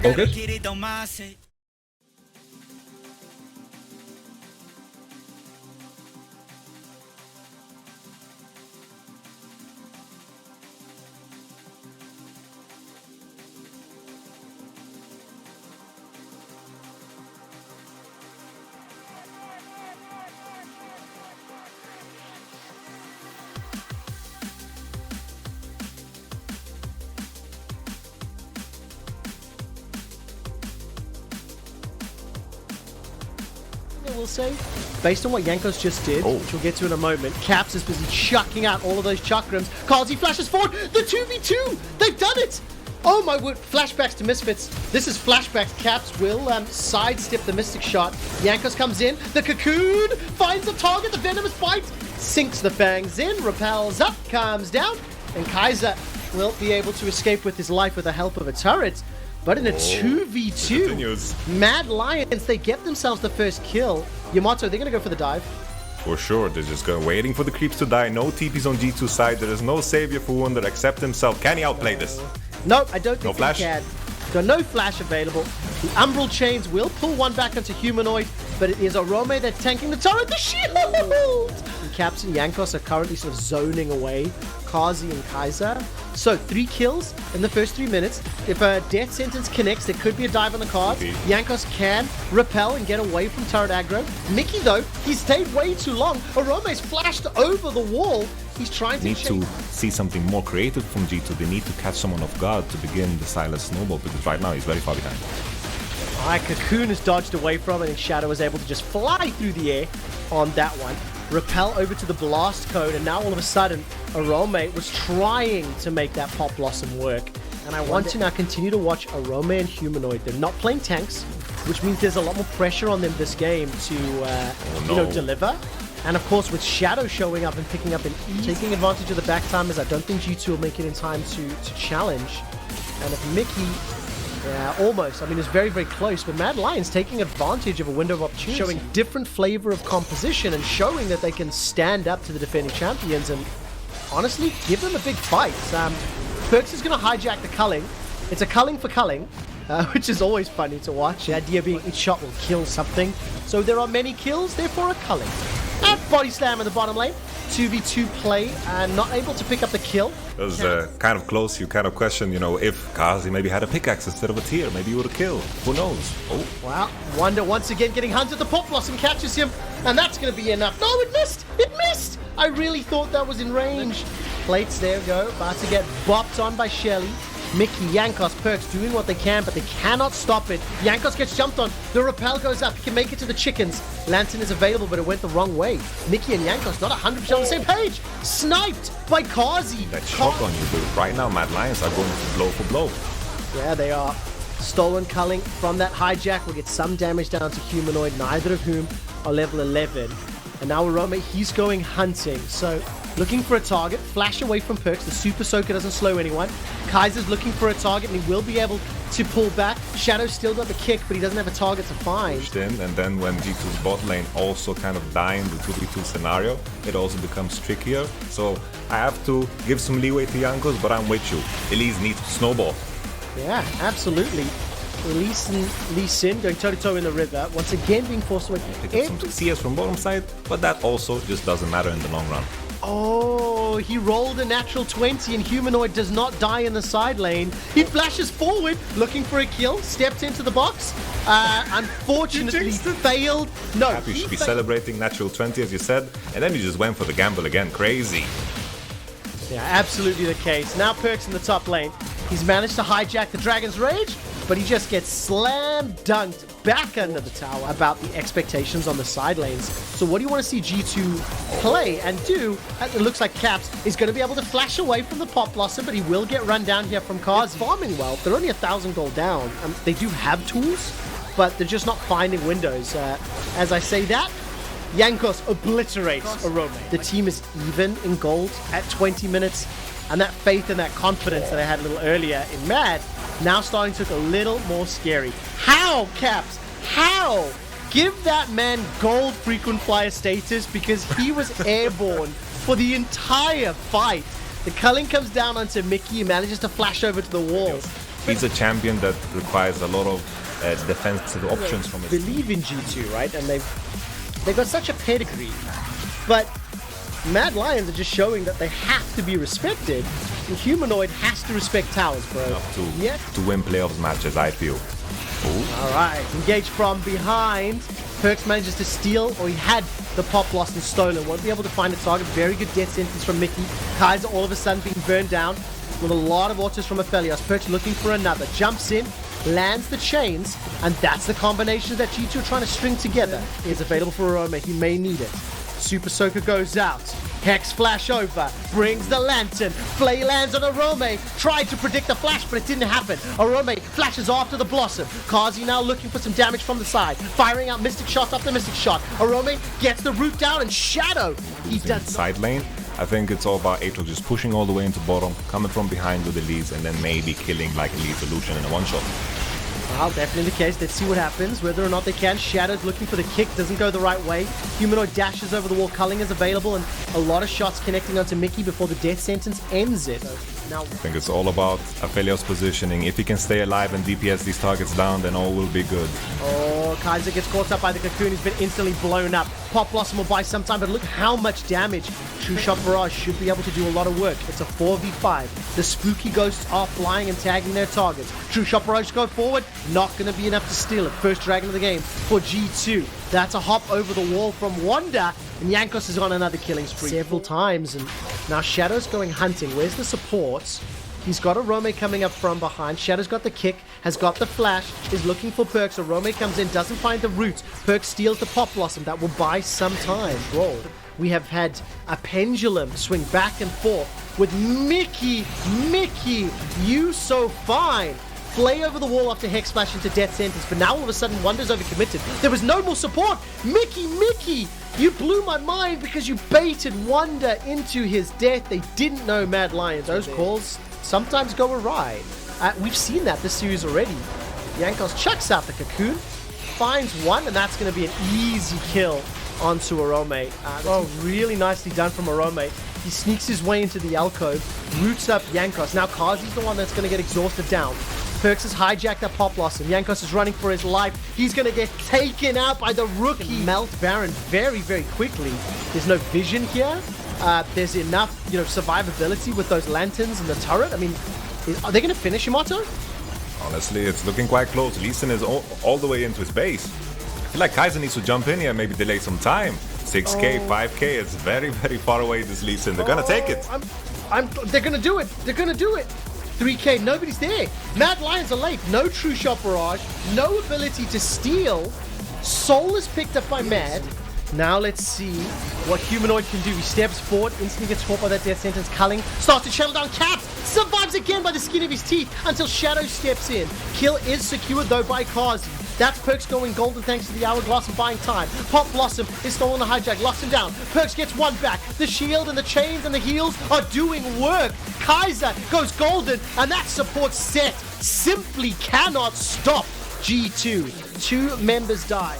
All good? We'll say, based on what Jankos just did, which we'll get to in a moment, Caps is busy chucking out all of those chakrams. Kazi flashes forward, the 2v2! They've done it! Oh my word, flashbacks to Misfits. This is flashbacks. Caps will sidestep the Mystic Shot. Jankos comes in, the Cocoon finds the target, the Venomous Bite, sinks the fangs in, repels up, comes down, and Kaiser will be able to escape with his life with the help of a turret. But in a 2v2, Mad Lions, they get themselves the first kill. Yamato, they're going to go for the dive. For sure, they're just waiting for the creeps to die. No TPs on G2 side. There is no savior for Wunder except himself. Can he outplay this? No, I don't think flash? he can. Got no flash available. The Umbral Chains will pull one back onto Humanoid, but it is Orome that's tanking the turret. The shield! And Caps and Jankos are currently sort of zoning away. Kazi and Kaiser. So 3 kills in the first 3 minutes. If a death sentence connects, there could be a dive on the cards. Jankos can repel and get away from turret aggro. Mickey, though, he's stayed way too long. Orome's flashed over the wall. He's trying to need to see something more creative from G2. They need to catch someone off guard to begin the silent snowball, because right now he's very far behind. Alright, Cocoon has dodged away from it, and Shadow was able to just fly through the air on that one. Repel over to the blast code, and now all of a sudden, Orome was trying to make that Pop Blossom work. And I want to now continue to watch Orome and Humanoid. They're not playing tanks, which means there's a lot more pressure on them this game to, you know, deliver. And of course, with Shadow showing up and picking up an E, taking advantage of the back timers, I don't think G2 will make it in time to challenge. And if Mickey, almost, I mean, it's very, very close, but Mad Lions taking advantage of a window of opportunity, showing different flavor of composition and showing that they can stand up to the defending champions and honestly give them a big fight. Perks is going to hijack the culling. It's a culling for culling, which is always funny to watch. The idea being each shot will kill something. So there are many kills, therefore a culling. And body slam in the bottom lane. 2v2 play and not able to pick up the kill. It was kind of close. You kind of question, you know, if Kazi maybe had a pickaxe instead of a tier, maybe he would have killed. Who knows? Oh. Wow. Wunder once again getting hunted. The Pop Blossom catches him, and that's going to be enough. No, it missed! It missed! I really thought that was in range. Plates, there we go. About to get bopped on by Shelly. Mickey, Jankos, Perks doing what they can, but they cannot stop it. Jankos gets jumped on. The repel goes up. He can make it to the chickens. Lantern is available, but it went the wrong way. Mickey and Jankos not 100% on the same page. Sniped by Kazi. That shock on you, dude. Right now, Mad Lions are going blow for blow. Yeah, they are. Stolen culling from that hijack will get some damage down to Humanoid, neither of whom are level 11. And now Orome, he's going hunting. So looking for a target, flash away from Perks. The Super Soaker doesn't slow anyone. Kaiser's looking for a target, and he will be able to pull back. Shadow's still got the kick, but he doesn't have a target to find. Pushed in, and then when G2's bot lane also kind of die in the 2v2 scenario, it also becomes trickier. So I have to give some leeway to Jankos, but I'm with you. Elise needs to snowball. Yeah, absolutely. Elise and Lee Sin going toe-to-toe in the river, once again being forced away. Pick up some CS from bottom side, but that also just doesn't matter in the long run. Oh, he rolled a natural 20 and Humanoid does not die in the side lane. He flashes forward, looking for a kill, stepped into the box. Unfortunately, failed. No, Happy should be celebrating natural 20, as you said, and then he just went for the gamble again. Crazy. Yeah, absolutely the case. Now Perks in the top lane. He's managed to hijack the Dragon's Rage, but he just gets slam dunked back under the tower about the expectations on the side lanes. So what do you want to see G2 play and do? It looks like Caps is going to be able to flash away from the Pop Blossom, but he will get run down here from Kazi. Farming well. They're only 1,000 gold down. They do have tools, but they're just not finding windows. As I say that, Jankos obliterates Orome. The team is even in gold at 20 minutes, and that faith and that confidence that I had a little earlier in MAD now starting to look a little more scary. How, Caps? How? Give that man gold frequent flyer status, because he was airborne for the entire fight. The culling comes down onto Mickey, he manages to flash over to the wall. He's a champion that requires a lot of defensive options from his team. Believe in G2, right? And they've got such a pedigree. But Mad Lions are just showing that they have to be respected. And Humanoid has to respect towers, bro. Enough to win playoffs matches, I feel. Ooh. All right, engaged from behind. Perks manages to steal, or he had the pop lost and stolen. Won't be able to find a target. Very good death sentence from Mickey. Kaiser all of a sudden being burned down with a lot of autos from Aphelios. Perks looking for another. Jumps in, lands the chains, and that's the combination that G2 are trying to string together. Is available for Arome. He may need it. Super Soaker goes out. Hex flash over, brings the lantern. Flay lands on Arome. Tried to predict the flash, but it didn't happen. Arome flashes after the Blossom. Kazi now looking for some damage from the side. Firing out Mystic shot after Mystic shot. Arome gets the root down and Shadow. He does side lane. I think it's all about Aatrox just pushing all the way into bottom, coming from behind with the leads, and then maybe killing like Elite Illusion in a one-shot. Well, definitely the case. Let's see what happens, whether or not they can. Shadow's looking for the kick, doesn't go the right way. Humanoid dashes over the wall, culling is available, and a lot of shots connecting onto Mickey before the death sentence ends it. Now, I think it's all about Aphelios positioning. If he can stay alive and DPS these targets down, then all will be good. Oh, Kaiser gets caught up by the Cocoon. He's been instantly blown up. Pop Blossom will buy some time, but look how much damage. True Shot Barrage should be able to do a lot of work. It's a 4v5. The spooky ghosts are flying and tagging their targets. True Shot Barrage go forward. Not going to be enough to steal it. First dragon of the game for G2. That's a hop over the wall from Wanda. And Jankos is on another killing spree several times. And now Shadow's going hunting. Where's the supports? He's got Arome coming up from behind. Shadow's got the kick, has got the flash, is looking for Perks. Arome comes in, doesn't find the root. Perks steals the Pop Blossom. That will buy some time. Roll. We have had a pendulum swing back and forth with Mickey, you so fine. Flay over the wall after Hex Splash into Death Sentence, but now all of a sudden Wonder's overcommitted. There was no more support. Mickey, you blew my mind because you baited Wonder into his death. They didn't know Mad Lions. Those calls sometimes go awry. We've seen that this series already. Jankos chucks out the Cocoon, finds one, and that's going to be an easy kill onto Arome. Really nicely done from Arome. He sneaks his way into the alcove, roots up Jankos. Now Kazi's the one that's going to get exhausted down. Perks has hijacked that Pop Blossom. Jankos is running for his life. He's going to get taken out by the rookie. Melt Baron very, very quickly. There's no vision here. There's enough, survivability with those lanterns and the turret. I mean, are they going to finish him, Otto? Honestly, it's looking quite close. Lee Sin is all the way into his base. I feel like Kaiser needs to jump in here, maybe delay some time. 6k, 5k, it's very, very far away, this Lee Sin. They're going to take it. They're going to do it. They're going to do it. 3k, nobody's there. Mad Lions are late. No True Shot Barrage. No ability to steal. Soul is picked up by Mad. Now let's see what Humanoid can do. He steps forward, instantly gets caught by that death sentence. Culling starts to channel down Caps. Survives again by the skin of his teeth until Shadow steps in. Kill is secured though by Kazi. That's Perks going golden thanks to the Hourglass and buying time. Pop Blossom is stolen the hijack, locks him down. Perks gets one back. The shield and the chains and the heals are doing work. Kaiser goes golden, and that support set simply cannot stop G2. 2 members die.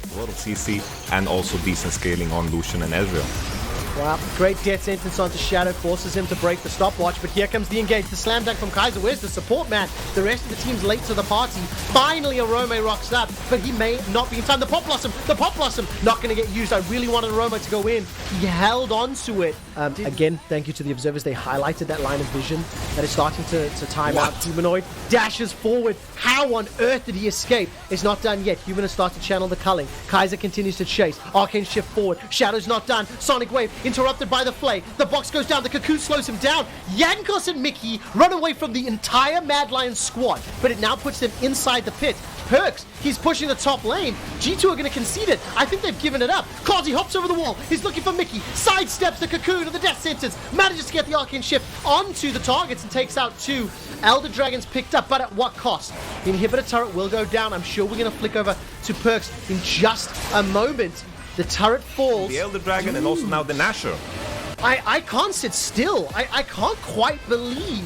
A lot of CC and also decent scaling on Lucian and Ezreal. Wow, great death sentence onto Shadow, forces him to break the stopwatch, but here comes the engage, the slam dunk from Kaiser. Where's the support man? The rest of the team's late to the party. Finally, Arome rocks up, but he may not be in time. The Pop Blossom, not going to get used. I really wanted Arome to go in. He held on to it. Again, thank you to the observers. They highlighted that line of vision that is starting to time out. Humanoid dashes forward. How on earth did he escape? It's not done yet. Humanoid starts to channel the culling. Kaiser continues to chase. Arcane shift forward. Shadow's not done. Sonic Wave interrupted by the Flay. The box goes down. The Cocoon slows him down. Jankos and Mickey run away from the entire Mad Lions squad, but it now puts them inside the pit. Perks, he's pushing the top lane. G2 are going to concede it. I think they've given it up. Kazi hops over the wall. He's looking for Mickey. Sidesteps the Cocoon of the death sentence. Manages to get the Arcane Shift onto the targets and takes out 2. Elder Dragons picked up, but at what cost? The inhibitor turret will go down. I'm sure we're going to flick over to Perks in just a moment. The turret falls. The Elder Dragon and also now the Nasher. I can't sit still. I can't quite believe.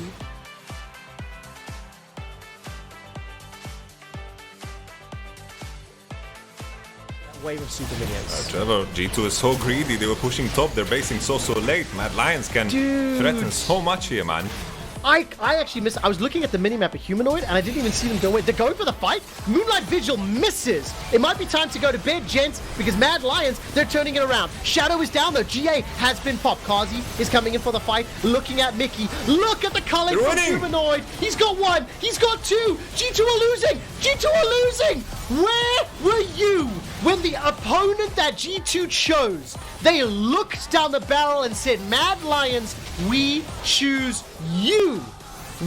Wave of super minions. Trevor, G2 is so greedy. They were pushing top. They're basing so late. Mad Lions can threaten so much here, man. I actually missed. I was looking at the minimap of Humanoid, and I didn't even see them go in. They're going for the fight. Moonlight Vigil misses. It might be time to go to bed, gents, because Mad Lions, they're turning it around. Shadow is down, though. GA has been popped. Kazi is coming in for the fight, looking at Mickey. Look at the culling from Humanoid. He's got one. He's got two. G2 are losing. G2 are losing. Where were you when the opponent that G2 chose, they looked down the barrel and said, Mad Lions, we choose you.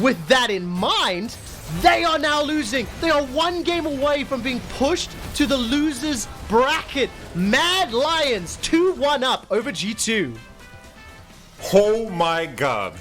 With that in mind, they are now losing. They are one game away from being pushed to the losers bracket. Mad Lions 2-1 up over G2. Oh my god.